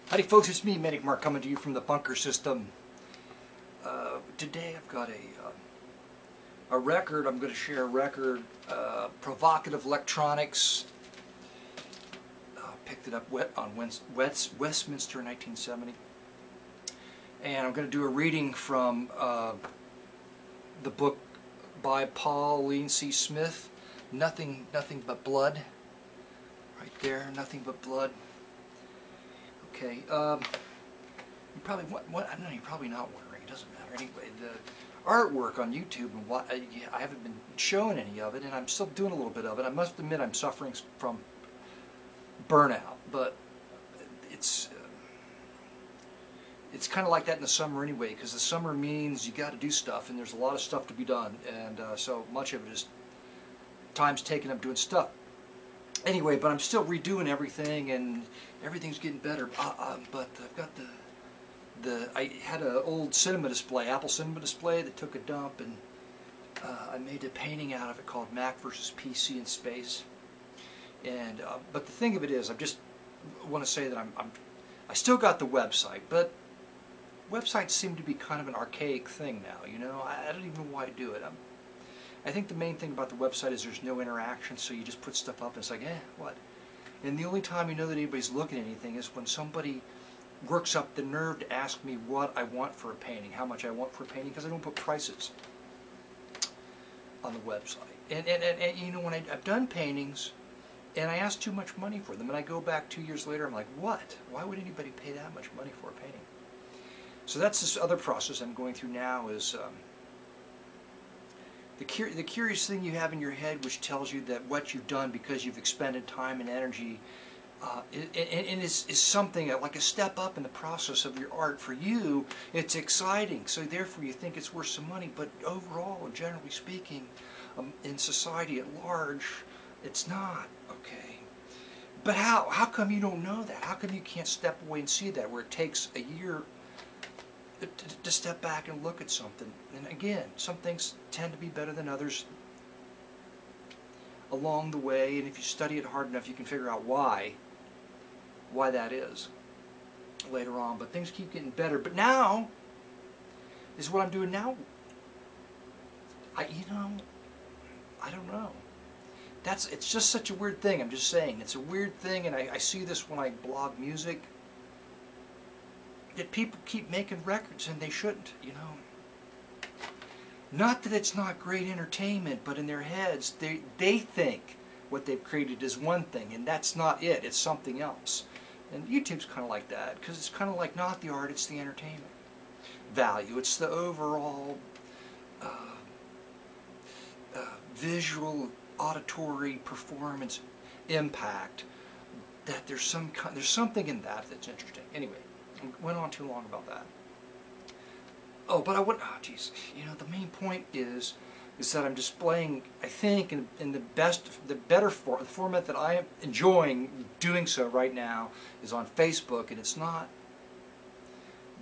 Howdy folks, it's me, Manic coming to you from the bunker system. Today I've got a record. I'm going to share a record, Provocative Electronics. Picked it up on Westminster in 1970. And I'm going to do a reading from the book by Pauline C. Smith, Nothing But Blood. Right there, Nothing But Blood. Okay, you probably I don't know. You're probably not wondering. It doesn't matter anyway. The artwork on YouTube, and I haven't been showing any of it, and I'm still doing a little bit of it. I must admit, I'm suffering from burnout, but it's kind of like that in the summer anyway, because the summer means you got to do stuff, and there's a lot of stuff to be done, and so much of it is time's taken up doing stuff. Anyway, but I'm still redoing everything, and everything's getting better. But I've got I had an old cinema display, Apple cinema display, that took a dump, and I made a painting out of it called Mac versus PC in Space. And but the thing of it is, I just want to say that I still got the website, but websites seem to be kind of an archaic thing now. You know, I don't even know why I do it. I think the main thing about the website is there's no interaction, so you just put stuff up and it's like, what? And the only time you know that anybody's looking at anything is when somebody works up the nerve to ask me what I want for a painting, how much I want for a painting, because I don't put prices on the website. And you know, when I've done paintings and I ask too much money for them, and I go back 2 years later, I'm like, what? Why would anybody pay that much money for a painting? So that's this other process I'm going through now is the curious thing you have in your head, which tells you that what you've done because you've expended time and energy is something like a step up in the process of your art. For you, it's exciting, so therefore you think it's worth some money, but overall, generally speaking, in society at large, it's not, okay? But how come you don't know that? How come you can't step away and see that, where it takes a year to step back and look at something? And again, some things tend to be better than others along the way, and if you study it hard enough, you can figure out why that is later on. But things keep getting better. But now is what I'm doing now. I don't know. It's just such a weird thing. I'm just saying, it's a weird thing, and I see this when I blog music, that people keep making records and they shouldn't, you know. Not that it's not great entertainment, but in their heads they think what they've created is one thing, and that's not it, it's something else. And YouTube's kind of like that, because it's kind of like not the art, it's the entertainment value. It's the overall visual, auditory performance impact, that there's something in that that's interesting. Anyway, I went on too long about that. Oh, but you know, the main point is that I'm displaying, I think, in the format that I am enjoying doing so right now is on Facebook, and it's not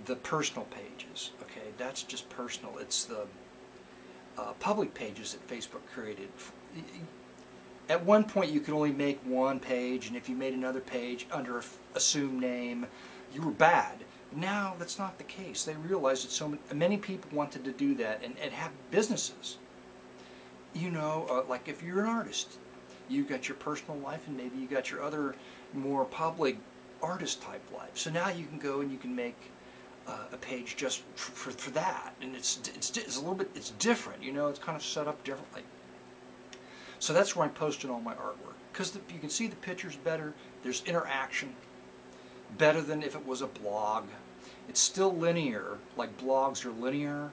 the personal pages, okay? That's just personal. It's the public pages that Facebook created. At one point, you could only make one page, and if you made another page under an assumed name, you were bad. Now that's not the case. They realized that so many people wanted to do that and have businesses. You know, like if you're an artist, you got your personal life, and maybe you got your other more public artist type life. So now you can go and you can make a page just for that, and it's a little bit, it's different. You know, it's kind of set up differently. So that's where I'm posting all my artwork, because you can see the pictures better. There's interaction. Better than if it was a blog. It's still linear, like blogs are linear,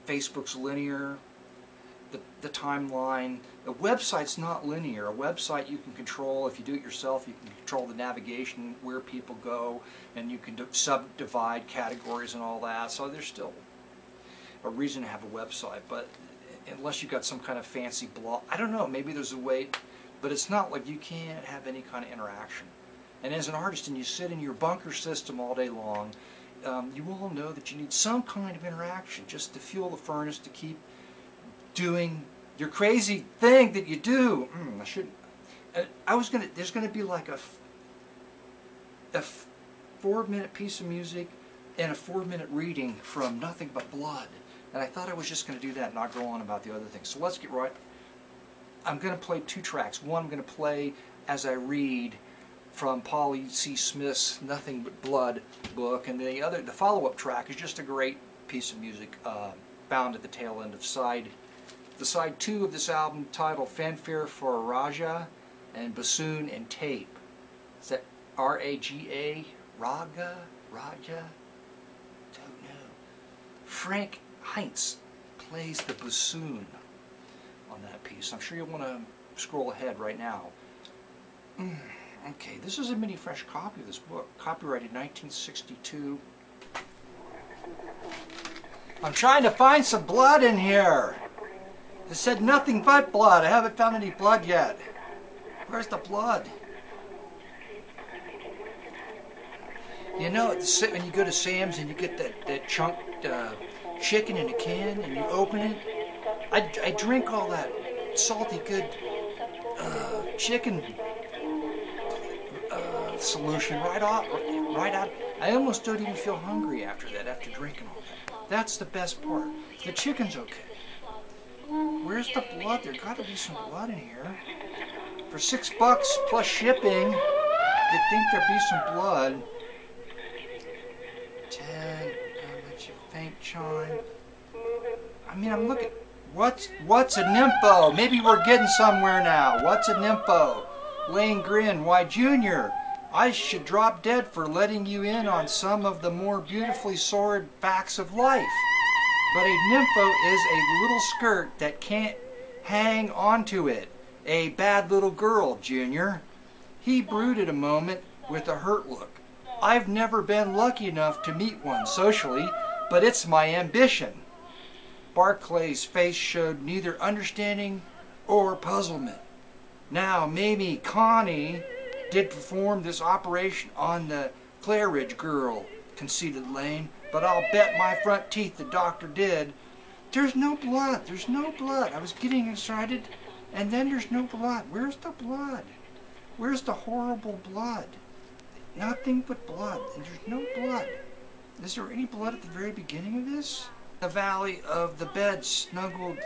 Facebook's linear, the timeline. A website's not linear. A website you can control. If you do it yourself, you can control the navigation, where people go, and you can subdivide categories and all that. So there's still a reason to have a website, but unless you've got some kind of fancy blog, I don't know, maybe there's a way, but it's not like you can't have any kind of interaction. And as an artist, and you sit in your bunker system all day long, you all know that you need some kind of interaction just to fuel the furnace, to keep doing your crazy thing that you do. I shouldn't. There's gonna be like a 4-minute piece of music and a 4-minute reading from Nothing But Blood. And I thought I was just going to do that and not go on about the other things. So let's get right. I'm going to play 2 tracks. One I'm going to play as I read from Polly C. Smith's Nothing But Blood book, and the follow-up track is just a great piece of music found at the tail end of side 2 of this album, titled Fanfare for a Raja and Bassoon and Tape. Is that R-A-G-A? Raja? Don't know. Frank Heinz plays the bassoon on that piece. I'm sure you'll want to scroll ahead right now. Okay, this is a mini fresh copy of this book, copyrighted 1962. I'm trying to find some blood in here. It said nothing but blood. I haven't found any blood yet. Where's the blood? You know, when you go to Sam's and you get that chunked chicken in a can and you open it, I drink all that salty good chicken solution right out. I almost don't even feel hungry after that, after drinking all that. That's the best part. The chicken's okay. Where's the blood? There's got to be some blood in here. For $6 plus shipping, you'd think there'd be some blood. 10, faint chime. I mean, I'm looking. What's a nympho? Maybe we're getting somewhere now. What's a nympho? Lane Grin. Why, Junior, I should drop dead for letting you in on some of the more beautifully sordid facts of life. But a nympho is a little skirt that can't hang onto it. A bad little girl, Junior. He brooded a moment with a hurt look. I've never been lucky enough to meet one socially, but it's my ambition. Barclay's face showed neither understanding or puzzlement. Now, maybe Connie did perform this operation on the Claridge girl, conceded Lane, but I'll bet my front teeth the doctor did. There's no blood. There's no blood. I was getting excited, and then there's no blood. Where's the blood? Where's the horrible blood? Nothing but blood, and there's no blood. Is there any blood at the very beginning of this? The valley of the bed snuggled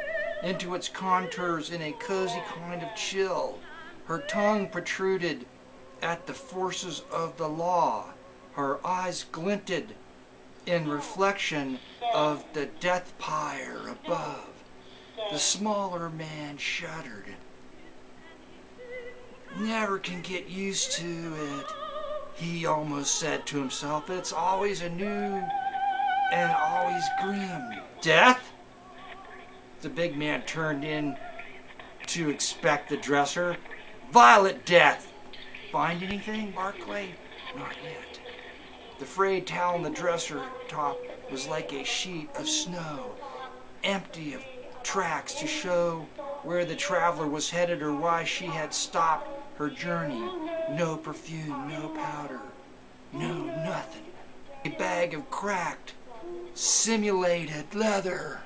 into its contours in a cozy kind of chill. Her tongue protruded at the forces of the law. Her eyes glinted in reflection of the death pyre above. The smaller man shuddered. Never can get used to it, he almost said to himself. It's always anew and always grim. Death? The big man turned in to inspect the dresser. Violet death. Find anything, Barclay? Not yet. The frayed towel on the dresser top was like a sheet of snow, empty of tracks to show where the traveler was headed or why she had stopped her journey. No perfume, no powder, no nothing. A bag of cracked, simulated leather.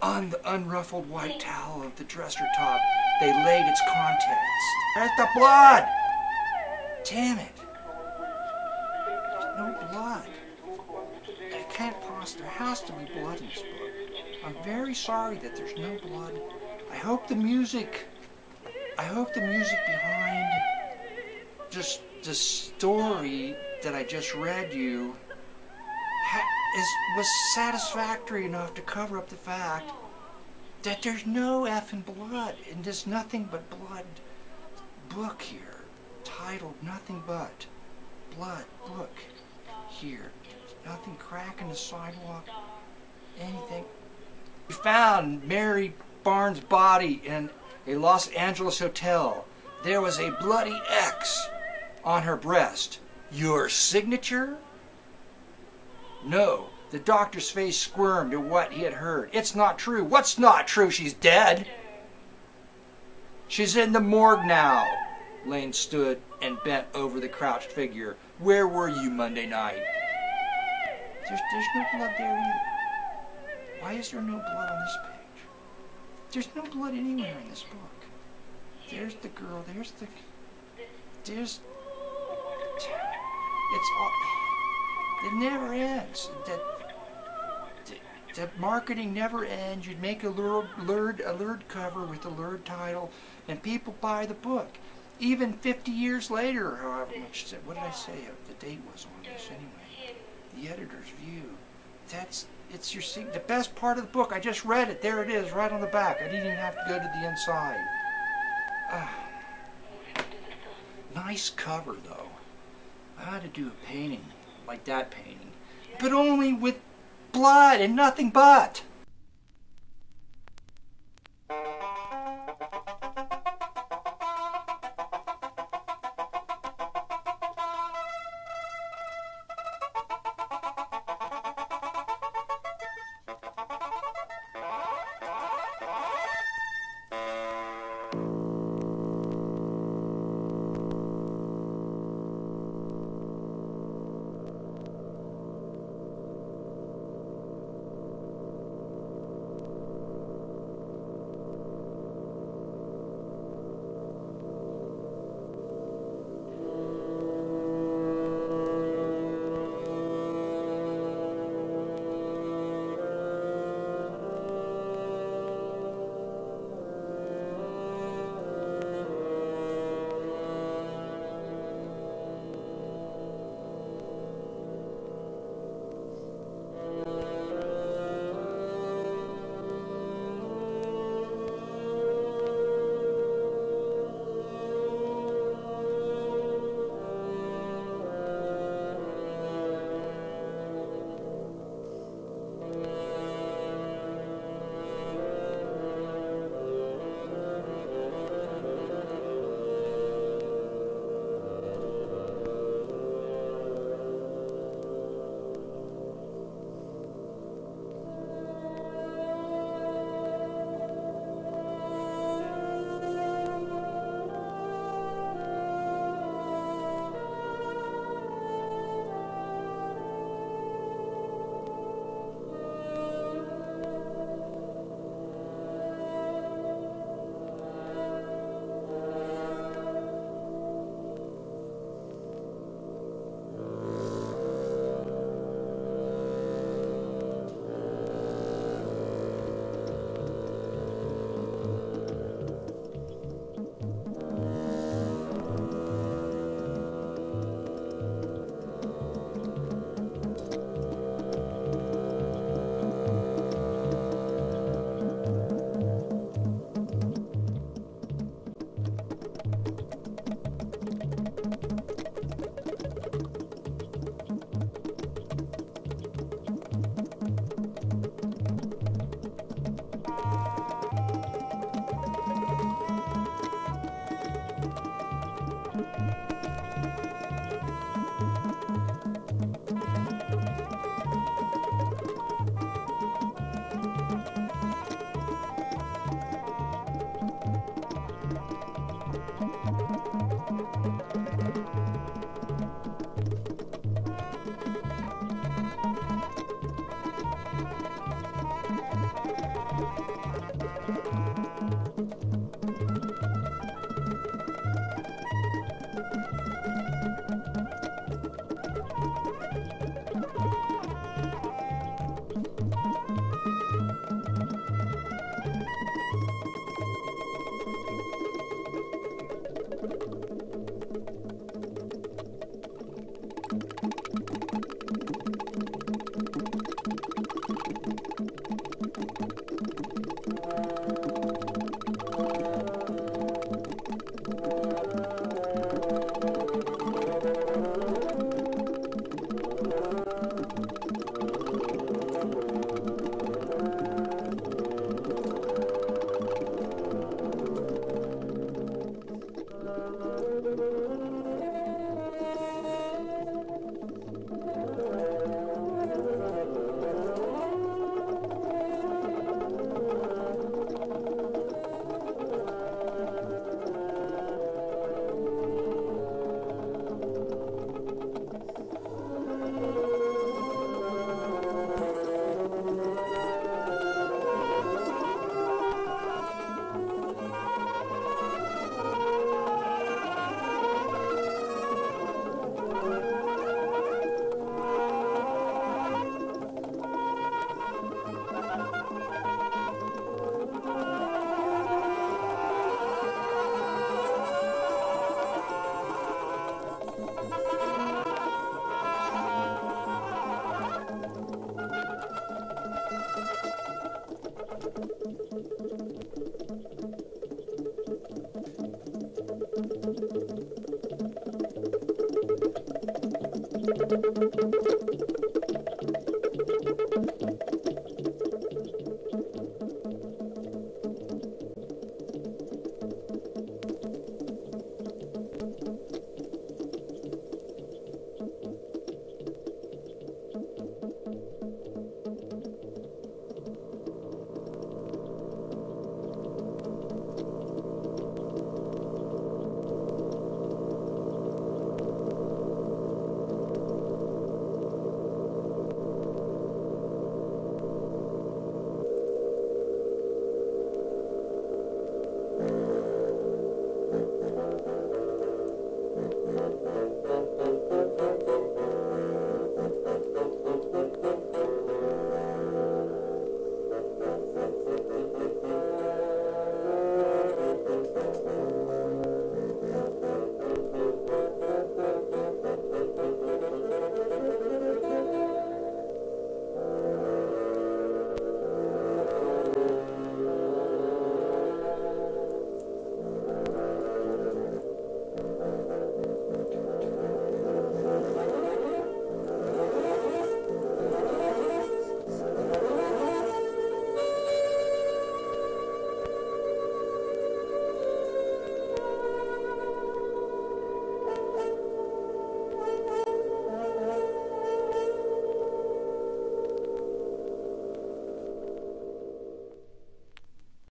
On the unruffled white towel of the dresser top, they laid its contents. There's the blood! Damn it. There's no blood. It can't possibly. There has to be blood in this book. I'm very sorry that there's no blood. I hope the music behind just the story that I just read you was satisfactory enough to cover up the fact that there's no effing blood in this Nothing But Blood book here, titled Nothing But Blood book here. Nothing cracking the sidewalk, anything. We found Mary Barnes' body in a Los Angeles hotel. There was a bloody X on her breast. Your signature? No. The doctor's face squirmed at what he had heard. It's not true. What's not true? She's dead. She's in the morgue now. Lane stood and bent over the crouched figure. Where were you Monday night? There's no blood there either. Why is there no blood on this page? There's no blood anywhere in this book. There's the girl. There's. It's all. It never ends. The marketing never ends. You'd make a lurid cover with a lurid title, and people buy the book. Even 50 years later, however much. What did I say the date was on this anyway? The editor's view. It's the best part of the book. I just read it. There it is, right on the back. I didn't even have to go to the inside. Nice cover, though. I ought to do a painting like that painting, but only with blood and nothing but.